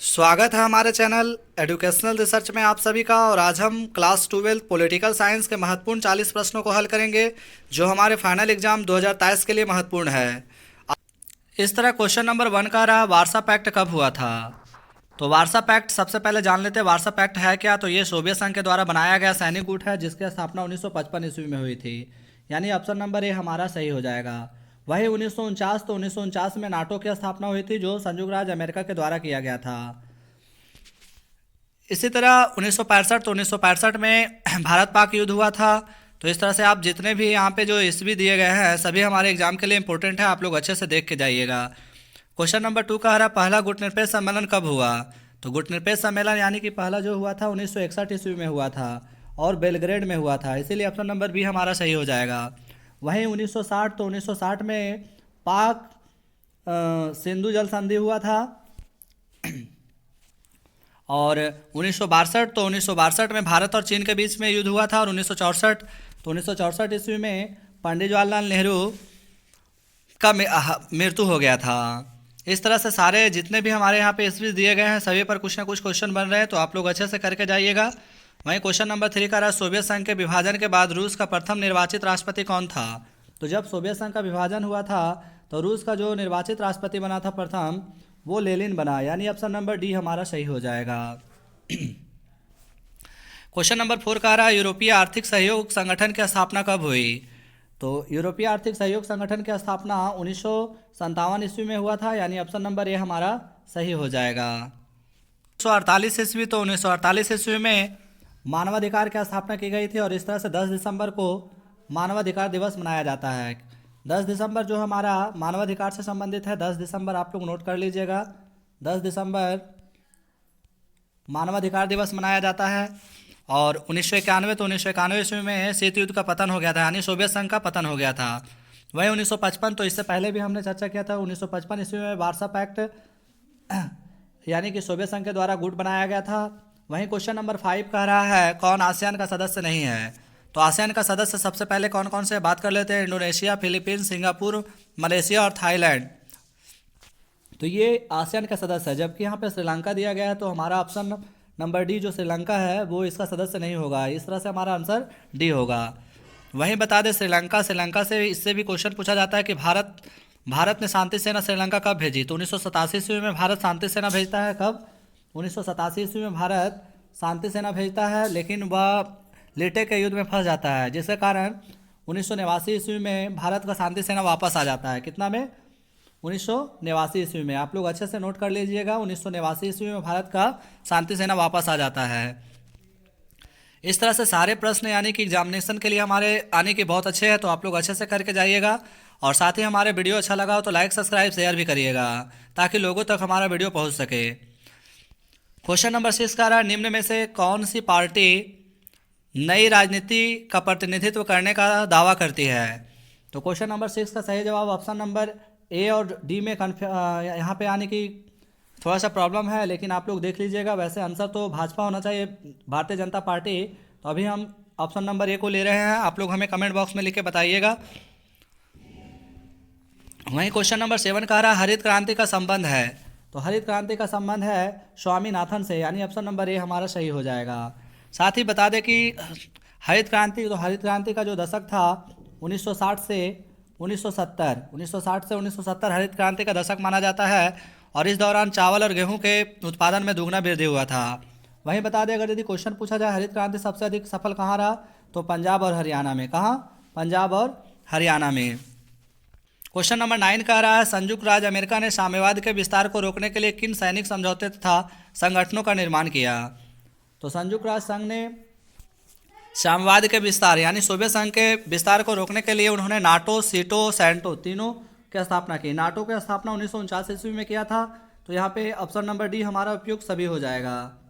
स्वागत है हमारे चैनल एजुकेशनल रिसर्च में आप सभी का। और आज हम क्लास 12 पॉलिटिकल साइंस के महत्वपूर्ण 40 प्रश्नों को हल करेंगे जो हमारे फाइनल एग्जाम 2023 के लिए महत्वपूर्ण है। इस तरह क्वेश्चन नंबर 1 का रहा, वार्सा पैक्ट कब हुआ था। तो वार्सा पैक्ट सबसे पहले जान लेते हैं वार्सा पैक्ट है क्या। तो ये सोवियत संघ के द्वारा बनाया गया सैनिक गुट है जिसकी स्थापना 1955 ईस्वी में हुई थी, यानी ऑप्शन नंबर ए हमारा सही हो जाएगा। वही 1949, तो 1949 में नाटो की स्थापना हुई थी जो संयुक्त राज्य अमेरिका के द्वारा किया गया था। इसी तरह 1965, तो 1965 में भारत पाक युद्ध हुआ था। तो इस तरह से आप जितने भी यहाँ पे जो ईस्वी दिए गए हैं सभी हमारे एग्जाम के लिए इंपॉर्टेंट है, आप लोग अच्छे से देख के जाइएगा। क्वेश्चन नंबर 2 का रहा, पहला गुटनिरपेक्ष सम्मेलन कब हुआ। तो गुटनिरपेक्ष सम्मेलन यानी कि पहला जो हुआ था 1961 ईस्वी में हुआ था और बेलग्रेड में हुआ था, इसीलिए ऑप्शन नंबर बी हमारा सही हो जाएगा। वहीं 1960, तो 1960 में पाक सिंधु जल संधि हुआ था। और 1962, तो 1962 में भारत और चीन के बीच में युद्ध हुआ था। और 1964, तो 1964 ईस्वी में पंडित जवाहरलाल नेहरू का मृत्यु हो गया था। इस तरह से सारे जितने भी हमारे यहाँ पे ईस्वी दिए गए हैं सभी पर कुछ ना कुछ क्वेश्चन बन रहे हैं, तो आप लोग अच्छे से करके जाइएगा। वहीं क्वेश्चन नंबर 3 का रहा, सोवियत संघ के विभाजन के बाद रूस का प्रथम निर्वाचित राष्ट्रपति कौन था। तो जब सोवियत संघ का विभाजन हुआ था तो रूस का जो निर्वाचित राष्ट्रपति बना था प्रथम, वो लेनिन बना, यानी ऑप्शन नंबर डी हमारा सही हो जाएगा। क्वेश्चन नंबर 4 का रहा, यूरोपीय आर्थिक सहयोग संगठन की स्थापना कब हुई। तो यूरोपीय आर्थिक सहयोग संगठन की स्थापना 1957 ईस्वी में हुआ था, यानी ऑप्शन नंबर ए हमारा सही हो जाएगा। 1948 ईस्वी, तो 1948 ईस्वी में मानवाधिकार की स्थापना की गई थी और इस तरह से 10 दिसंबर को मानवाधिकार दिवस मनाया जाता है। 10 दिसंबर जो हमारा मानवाधिकार से संबंधित है, 10 दिसंबर आप लोग नोट कर लीजिएगा। 10 दिसंबर मानवाधिकार दिवस मनाया जाता है। और 1991, तो 1991 ईस्वी में शीत युद्ध का पतन हो गया था, यानी सोवियत संघ का पतन हो गया था। वहीं 1955, तो इससे पहले भी हमने चर्चा किया था, 1955 ईस्वी में वार्सा पैक्ट यानी कि सोवियत संघ के द्वारा गुट बनाया गया था। वहीं क्वेश्चन नंबर 5 कह रहा है, कौन आसियान का सदस्य नहीं है। तो आसियान का सदस्य सबसे पहले कौन कौन से बात कर लेते हैं, इंडोनेशिया, फिलीपींस, सिंगापुर, मलेशिया और थाईलैंड। तो ये आसियान का सदस्य है, जबकि यहाँ पे श्रीलंका दिया गया है, तो हमारा ऑप्शन नंबर डी जो श्रीलंका है वो इसका सदस्य नहीं होगा। इस तरह से हमारा आंसर डी होगा। वहीं बता दें श्रीलंका से इससे भी क्वेश्चन पूछा जाता है कि भारत ने शांति सेना श्रीलंका कब भेजी। तो 1987 ईस्वी में भारत शांति सेना भेजता है। कब? 1987 ईस्वी में भारत शांति सेना भेजता है, लेकिन वह लिटे के युद्ध में फंस जाता है, जिसके कारण 1989 ईस्वी में भारत का शांति सेना वापस आ जाता है। कितना में? 1989 ईस्वी में। आप लोग अच्छे से नोट कर लीजिएगा, 1989 ईस्वी में भारत का शांति सेना वापस आ जाता है। इस तरह से सारे प्रश्न यानी कि एग्जामिनेशन के लिए हमारे आने के बहुत अच्छे हैं, तो आप लोग अच्छे से करके जाइएगा। और साथ ही हमारे वीडियो अच्छा लगा हो तो लाइक, सब्सक्राइब, शेयर भी करिएगा ताकि लोगों तक हमारा वीडियो पहुंच सके। क्वेश्चन नंबर 6 का रहा, निम्न में से कौन सी पार्टी नई राजनीति का प्रतिनिधित्व करने का दावा करती है। तो क्वेश्चन नंबर 6 का सही जवाब ऑप्शन नंबर ए और डी में यहाँ पे आने की थोड़ा सा प्रॉब्लम है, लेकिन आप लोग देख लीजिएगा। वैसे आंसर तो भाजपा होना चाहिए, भारतीय जनता पार्टी। तो अभी हम ऑप्शन नंबर ए को ले रहे हैं, आप लोग हमें कमेंट बॉक्स में लिख के बताइएगा। वहीं क्वेश्चन नंबर 7 का रहा, हरित क्रांति का संबंध है। तो हरित क्रांति का संबंध है स्वामीनाथन से, यानी ऑप्शन नंबर ए हमारा सही हो जाएगा। साथ ही बता दें कि हरित क्रांति का जो दशक था 1960 से 1970 हरित क्रांति का दशक माना जाता है। और इस दौरान चावल और गेहूं के उत्पादन में दुगना वृद्धि हुआ था। वहीं बता दें, अगर यदि क्वेश्चन पूछा जाए हरित क्रांति सबसे अधिक सफल कहाँ रहा, तो पंजाब और हरियाणा में। कहाँ? पंजाब और हरियाणा में। क्वेश्चन नंबर 9 का रहा है, संयुक्त राज्य अमेरिका ने साम्यवाद के विस्तार को रोकने के लिए किन सैनिक समझौते तथा संगठनों का निर्माण किया। तो संयुक्त राष्ट्र संघ ने साम्यवाद के विस्तार यानी सोवियत संघ के विस्तार को रोकने के लिए उन्होंने नाटो, सीटो, सैंटो तीनों की स्थापना की। नाटो की स्थापना 1949 ईस्वी में किया था। तो यहाँ पे ऑप्शन नंबर डी हमारा उपयुक्त सभी हो जाएगा।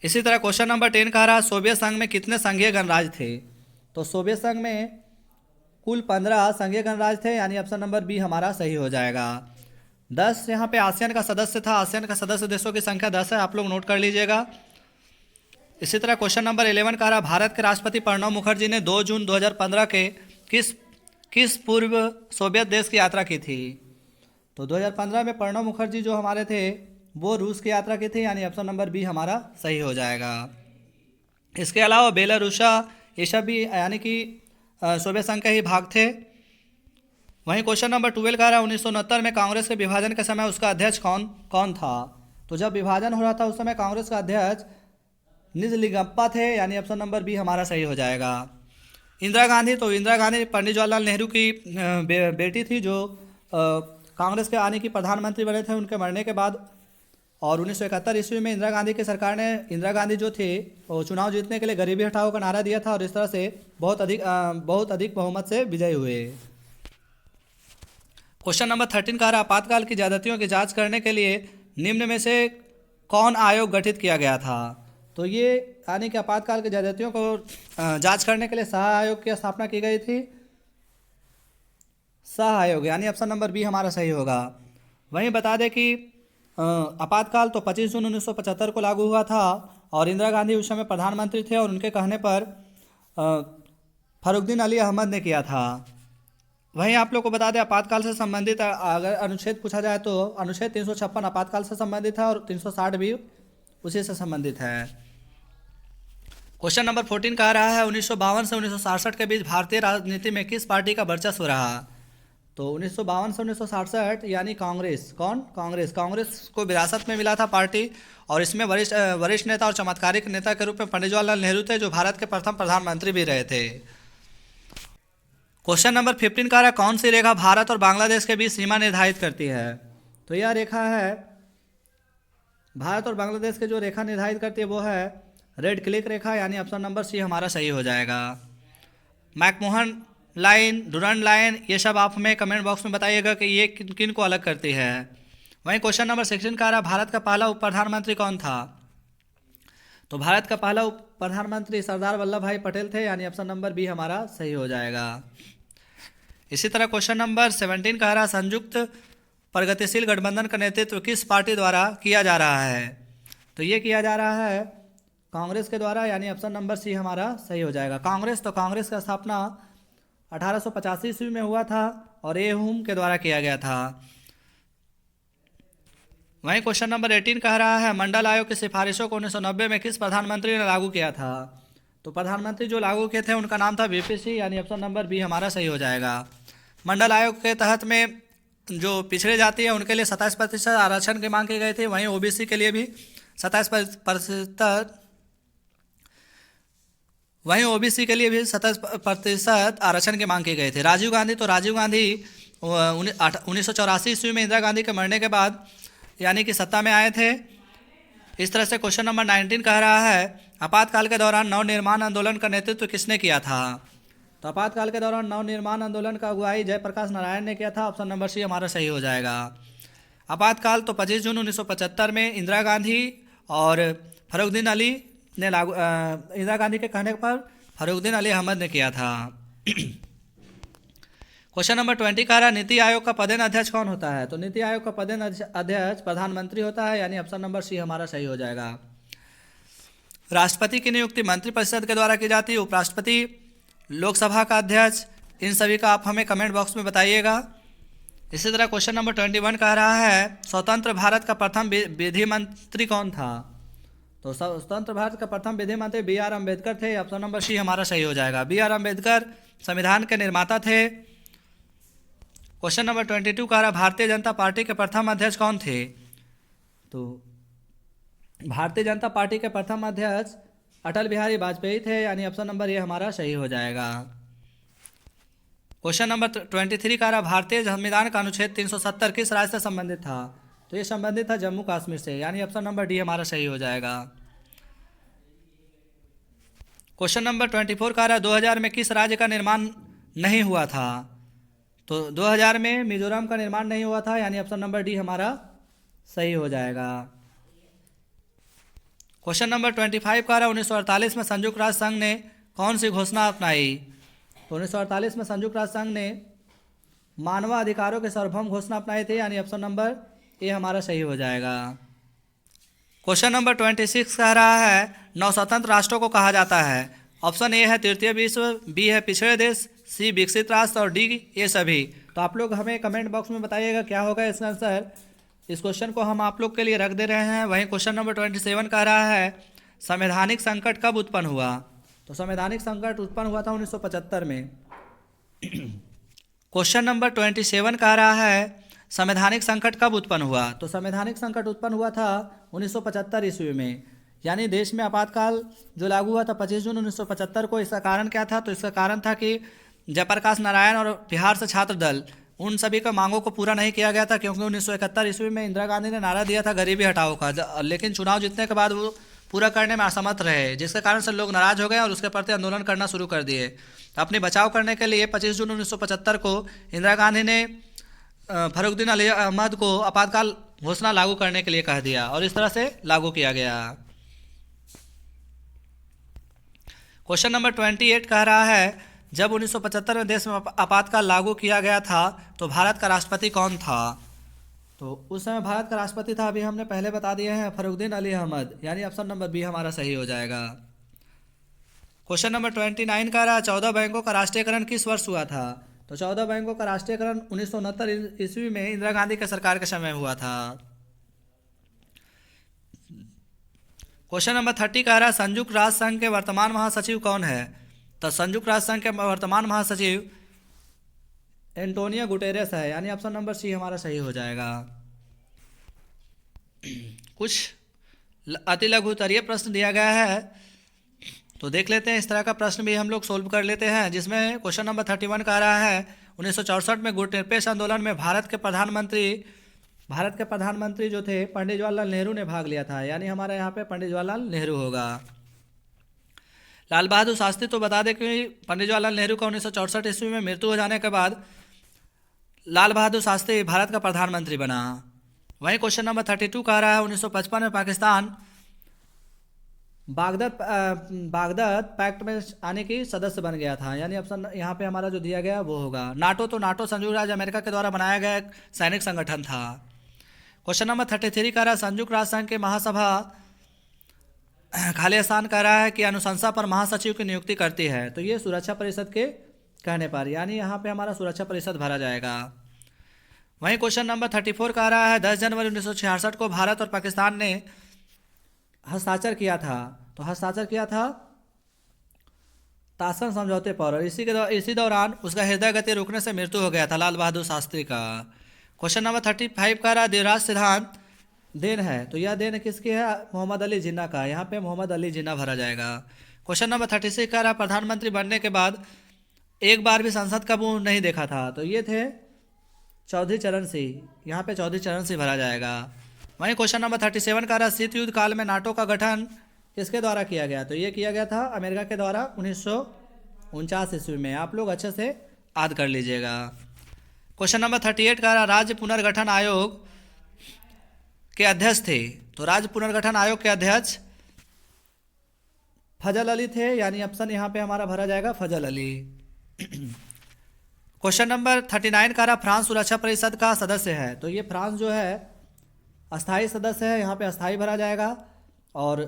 इसी तरह क्वेश्चन नंबर 10 कह रहा, सोवियत संघ में कितने संघीय गणराज्य थे। तो सोवियत संघ में कुल 15 संघीय गणराज्य थे, यानी ऑप्शन नंबर बी हमारा सही हो जाएगा। 10 यहाँ पे आसियान का सदस्य था, आसियान का सदस्य देशों की संख्या 10 है, आप लोग नोट कर लीजिएगा। इसी तरह क्वेश्चन नंबर 11 कह रहा, भारत के राष्ट्रपति प्रणब मुखर्जी ने 2 जून 2015 के किस किस पूर्व सोवियत देश की यात्रा की थी? तो 2015 में प्रणब मुखर्जी जो हमारे थे वो रूस की यात्रा की थी, यानी ऑप्शन नंबर बी हमारा सही हो जाएगा। इसके अलावा बेलारूसा ये सब भी यानी कि सोवियत संघ के ही भाग थे। वहीं क्वेश्चन नंबर 12 का रहा 1969 में कांग्रेस के विभाजन के समय उसका अध्यक्ष कौन कौन था? तो जब विभाजन हो रहा था उस समय कांग्रेस का अध्यक्ष निजलिंगप्पा थे, यानी ऑप्शन नंबर बी हमारा सही हो जाएगा। इंदिरा गांधी, तो इंदिरा गांधी पंडित जवाहरलाल नेहरू की बेटी थी जो कांग्रेस के आने की प्रधानमंत्री बने थे उनके मरने के बाद। और 1971 ईस्वी में इंदिरा गांधी की सरकार ने, इंदिरा गांधी जो थे वो चुनाव जीतने के लिए गरीबी हटाओ का नारा दिया था और इस तरह से बहुत अधिक बहुमत से विजयी हुए। क्वेश्चन नंबर 13 का आपातकाल की ज्यादतियों की जांच करने के लिए निम्न में से कौन आयोग गठित किया गया था? तो ये यानी कि आपातकाल की ज्यादतियों को जांच करने के लिए शाह आयोग की स्थापना की गई थी। शाह आयोग यानी ऑप्शन नंबर बी हमारा सही होगा। वहीं बता दें कि आपातकाल तो 25 जून 1975 को लागू हुआ था और इंदिरा गांधी उस समय प्रधानमंत्री थे और उनके कहने पर फरुखदीन अली अहमद ने किया था। वहीं आप लोग को बता दें आपातकाल से संबंधित अगर अनुच्छेद पूछा जाए तो अनुच्छेद 356 आपातकाल से संबंधित है और 360 भी उसी से संबंधित है। क्वेश्चन नंबर 14 कह रहा है 1952 से 1967 के बीच भारतीय राजनीति में किस पार्टी का वर्चस्व रहा? तो 1952 से 1967 यानी कांग्रेस, कौन? कांग्रेस को विरासत में मिला था पार्टी और इसमें वरिष्ठ नेता और चमत्कारिक नेता के रूप में पंडित जवाहरलाल नेहरू थे जो भारत के प्रथम प्रधानमंत्री भी रहे थे। क्वेश्चन नंबर 15 कह रहा है कौन सी रेखा भारत और बांग्लादेश के बीच सीमा निर्धारित करती है? तो यह रेखा है भारत और बांग्लादेश के जो रेखा निर्धारित करती है वो है रेड क्लिक रेखा, यानी ऑप्शन नंबर सी हमारा सही हो जाएगा। मैकमोहन लाइन, डुरंड लाइन, ये सब आप हमें कमेंट बॉक्स में बताइएगा कि ये किन को अलग करती है। वहीं क्वेश्चन नंबर 16 कह रहा है भारत का पहला उप प्रधानमंत्री कौन था? तो भारत का पहला उप प्रधानमंत्री सरदार वल्लभ भाई पटेल थे, यानी ऑप्शन नंबर बी हमारा सही हो जाएगा। इसी तरह क्वेश्चन नंबर 17 कह रहा संयुक्त प्रगतिशील गठबंधन का नेतृत्व किस पार्टी द्वारा किया जा रहा है? तो ये किया जा रहा है कांग्रेस के द्वारा, यानी ऑप्शन नंबर सी हमारा सही हो जाएगा। कांग्रेस का स्थापना 1885 ईस्वी में हुआ था और ए हुम के द्वारा किया गया था। वहीं क्वेश्चन नंबर 18 कह रहा है मंडल आयोग की सिफारिशों को 1990 में किस प्रधानमंत्री ने लागू किया था? तो प्रधानमंत्री जो लागू किए थे उनका नाम था वीपी सिंह, यानी ऑप्शन नंबर बी हमारा सही हो जाएगा। मंडल आयोग के तहत में जो पिछड़े जाति है उनके लिए 27% आरक्षण की मांग की गई थी, वहीं ओबीसी के लिए भी 27%, वहीं ओबीसी के लिए भी 27% आरक्षण की मांग की गई थी। राजीव गांधी 1984 ईस्वी में इंदिरा गांधी के मरने के बाद यानी कि सत्ता में आए थे। इस तरह से क्वेश्चन नंबर 19 कह रहा है आपातकाल के दौरान नवनिर्माण आंदोलन का नेतृत्व किसने किया था? तो आपातकाल के दौरान नवनिर्माण आंदोलन का अगुवाई जयप्रकाश नारायण ने किया था, ऑप्शन नंबर सी हमारा सही हो जाएगा। आपातकाल तो 25 जून 1975 में इंदिरा गांधी और फरुखदीन अली ने इंदिरा गांधी के कहने पर फरुखदीन अली अहमद ने किया था। क्वेश्चन नंबर 20 कह रहा है नीति आयोग का पदेन अध्यक्ष कौन होता है? तो नीति आयोग का पदेन अध्यक्ष प्रधानमंत्री होता है, यानी ऑप्शन नंबर सी हमारा सही हो जाएगा। राष्ट्रपति की नियुक्ति मंत्रिपरिषद के द्वारा की जाती है, उपराष्ट्रपति, लोकसभा का अध्यक्ष, इन सभी का आप हमें कमेंट बॉक्स में बताइएगा। इसी तरह क्वेश्चन नंबर 21 कह रहा है स्वतंत्र भारत का प्रथम विधि मंत्री कौन था? तो स्वतंत्र भारत का प्रथम विधि मंत्री BR अम्बेडकर थे, ऑप्शन नंबर सी हमारा सही हो जाएगा। BR अम्बेडकर संविधान के निर्माता थे। क्वेश्चन नंबर 22 कह रहा भारतीय जनता पार्टी के प्रथम अध्यक्ष कौन थे? तो भारतीय जनता पार्टी के प्रथम अध्यक्ष अटल बिहारी वाजपेयी थे, यानी ऑप्शन नंबर ये हमारा सही हो जाएगा। क्वेश्चन नंबर 23 कह रहा भारतीय संविधान का अनुच्छेद 370 किस राज्य से संबंधित था? तो ये संबंधित था जम्मू कश्मीर से, यानी ऑप्शन नंबर डी हमारा सही हो जाएगा। क्वेश्चन नंबर 24 कह रहा 2000 में किस राज्य का निर्माण नहीं हुआ था? तो 2000 में मिजोरम का निर्माण नहीं हुआ था, यानी ऑप्शन नंबर डी हमारा सही हो जाएगा। क्वेश्चन नंबर 25 कह रहा 1948 में संयुक्त राष्ट्र संघ ने कौन सी घोषणा अपनाई? तो 1948 में संयुक्त राष्ट्र संघ ने मानवाधिकारों के सार्वभौम घोषणा अपनाई थी, यानी ऑप्शन नंबर ए हमारा सही हो जाएगा। क्वेश्चन नंबर 26 कह रहा है नौ स्वतंत्र राष्ट्रों को कहा जाता है। ऑप्शन ए है तृतीय विश्व, बी है पिछड़े देश, सी विकसित राष्ट्र और डी ये सभी। तो आप लोग हमें कमेंट बॉक्स में बताइएगा क्या होगा इसका आंसर। इस क्वेश्चन को हम आप लोग के लिए रख दे रहे हैं। वहीं क्वेश्चन नंबर 27 कह रहा है संवैधानिक संकट कब उत्पन्न हुआ। तो संवैधानिक संकट उत्पन्न हुआ था 1975 में। क्वेश्चन नंबर 27 कह रहा है संवैधानिक संकट कब उत्पन्न हुआ। तो संवैधानिक संकट उत्पन्न हुआ था 1975 ईस्वी में। यानी देश में आपातकाल जो लागू हुआ था 25 जून 1975 को। इसका कारण क्या था। तो इसका कारण था कि जयप्रकाश नारायण और बिहार से छात्र दल उन सभी का मांगों को पूरा नहीं किया गया था, क्योंकि 1971 ईस्वी में इंदिरा गांधी ने नारा दिया था गरीबी हटाओ का, लेकिन चुनाव जीतने के बाद वो पूरा करने में असमर्थ रहे, जिसके कारण से लोग नाराज हो गए और उसके प्रति आंदोलन करना शुरू कर दिए। अपने बचाव करने के लिए 25 जून 1975 को इंदिरा गांधी ने फरुखुद्दीन अली अहमद को आपातकाल घोषणा लागू करने के लिए कह दिया और इस तरह से लागू किया गया। क्वेश्चन नंबर 28 कह रहा है जब 1975 में देश में आपातकाल लागू किया गया था तो भारत का राष्ट्रपति कौन था। तो उस समय भारत का राष्ट्रपति था, अभी हमने पहले बता दिए हैं, फरुखुद्दीन अली अहमद। यानी ऑप्शन नंबर बी हमारा सही हो जाएगा। क्वेश्चन नंबर 29 कह रहा है 14 बैंकों का राष्ट्रीयकरण किस वर्ष हुआ था। तो 14 बैंकों का राष्ट्रीयकरण 1969 ईस्वी में इंदिरा गांधी के सरकार के समय हुआ था। क्वेश्चन नंबर 30 कह रहा है संयुक्त राष्ट्र संघ के वर्तमान महासचिव कौन है। तो संयुक्त राष्ट्र संघ के वर्तमान महासचिव एंटोनियो गुटेरेस है। यानी ऑप्शन नंबर सी हमारा सही हो जाएगा। कुछ अति लघु उत्तरीय प्रश्न दिया गया है, तो देख लेते हैं। इस तरह का प्रश्न भी हम लोग सोल्व कर लेते हैं, जिसमें क्वेश्चन नंबर 31 कह रहा है 1964 में गुटनिरपेक्ष आंदोलन में भारत के प्रधानमंत्री जो थे पंडित जवाहरलाल नेहरू ने भाग लिया था। यानी हमारे यहाँ पे पंडित जवाहरलाल नेहरू होगा। लाल बहादुर शास्त्री, तो बता दें कि पंडित जवाहरलाल नेहरू का 1964 ईस्वी में मृत्यु हो जाने के बाद लाल बहादुर शास्त्री भारत का प्रधानमंत्री बना। वहीं क्वेश्चन नंबर 32 कह रहा है 1955 में पाकिस्तान बागदाद पैक्ट में आने की सदस्य बन गया था। यानी ऑप्शन यहाँ पे हमारा जो दिया गया वो होगा। नाटो, तो नाटो संयुक्त राज्य अमेरिका के द्वारा बनाया गया एक सैनिक संगठन था। क्वेश्चन नंबर 33 कह रहा है संयुक्त राष्ट्र संघ के महासभा खालिस्तान कह रहा है कि अनुशंसा पर महासचिव की नियुक्ति करती है। तो ये सुरक्षा परिषद के कहने पर, यानी यहाँ पे हमारा सुरक्षा परिषद भरा जाएगा। वहीं क्वेश्चन नंबर 34 कह रहा है 10 जनवरी 1966 को भारत और पाकिस्तान ने हस्ताक्षर किया था। तो हस्ताक्षर किया था ताशकंद समझौते पर, और इसी दौरान उसका हृदय गति रुकने से मृत्यु हो गया था लाल बहादुर शास्त्री का। क्वेश्चन नंबर 35 कह रहा है देवराज सिद्धांत देन है। तो यह देन किसकी है। मोहम्मद अली जिन्ना का। यहाँ पे मोहम्मद अली जिन्ना भरा जाएगा। क्वेश्चन नंबर 36 कह रहा है प्रधानमंत्री बनने के बाद एक बार भी संसद का मुंह नहीं देखा था। तो ये थे चौधरी चरण सिंह। यहाँ पे चौधरी चरण सिंह भरा जाएगा। वहीं क्वेश्चन नंबर 37 कह रहा है शीत युद्ध काल में नाटो का गठन किसके द्वारा किया गया। तो ये किया गया था अमेरिका के द्वारा 1949 ईस्वी में। आप लोग अच्छे से याद कर लीजिएगा। क्वेश्चन नंबर 38 कह रहा है राज्य पुनर्गठन आयोग के अध्यक्ष थे। तो राज्य पुनर्गठन आयोग के अध्यक्ष फजल अली थे। यानी ऑप्शन यहाँ पे हमारा भरा जाएगा फजल अली। क्वेश्चन नंबर 39 कह रहा फ्रांस सुरक्षा परिषद का सदस्य है। तो ये फ्रांस जो है अस्थाई सदस्य है, यहाँ पे अस्थाई भरा जाएगा। और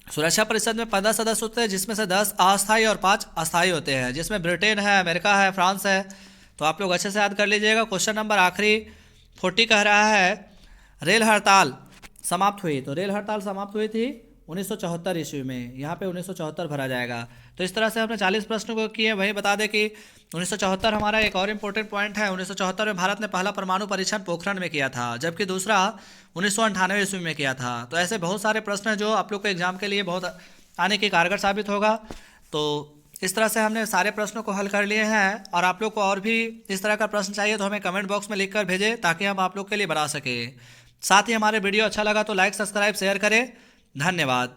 सुरक्षा परिषद में 15 सदस्य होते हैं, जिसमें से 10 अस्थाई और 5 अस्थाई होते हैं, जिसमें ब्रिटेन है, अमेरिका है, फ्रांस है। तो आप लोग अच्छे से याद कर लीजिएगा। क्वेश्चन नंबर आखिरी 40 कह रहा है रेल हड़ताल समाप्त हुई। तो रेल हड़ताल समाप्त हुई थी 1974 ईस्वी में। यहाँ पे 1974 भरा जाएगा। तो इस तरह से हमने 40 प्रश्नों को किए। वही बता दें कि 1974 हमारा एक और इम्पोर्टेंट पॉइंट है। 1974 में भारत ने पहला परमाणु परीक्षण पोखरण में किया था, जबकि दूसरा 1998 ईस्वी में किया था। तो ऐसे बहुत सारे प्रश्न हैं जो आप लोग को एग्जाम के लिए बहुत आने की कारगर साबित होगा। तो इस तरह से हमने सारे प्रश्नों को हल कर लिए हैं। और आप लोग को और भी इस तरह का प्रश्न चाहिए तो हमें कमेंट बॉक्स में लिख कर भेजें, ताकि हम आप लोग के लिए बना सकें। साथ ही हमारे वीडियो अच्छा लगा तो लाइक, सब्सक्राइब, शेयर करें। धन्यवाद।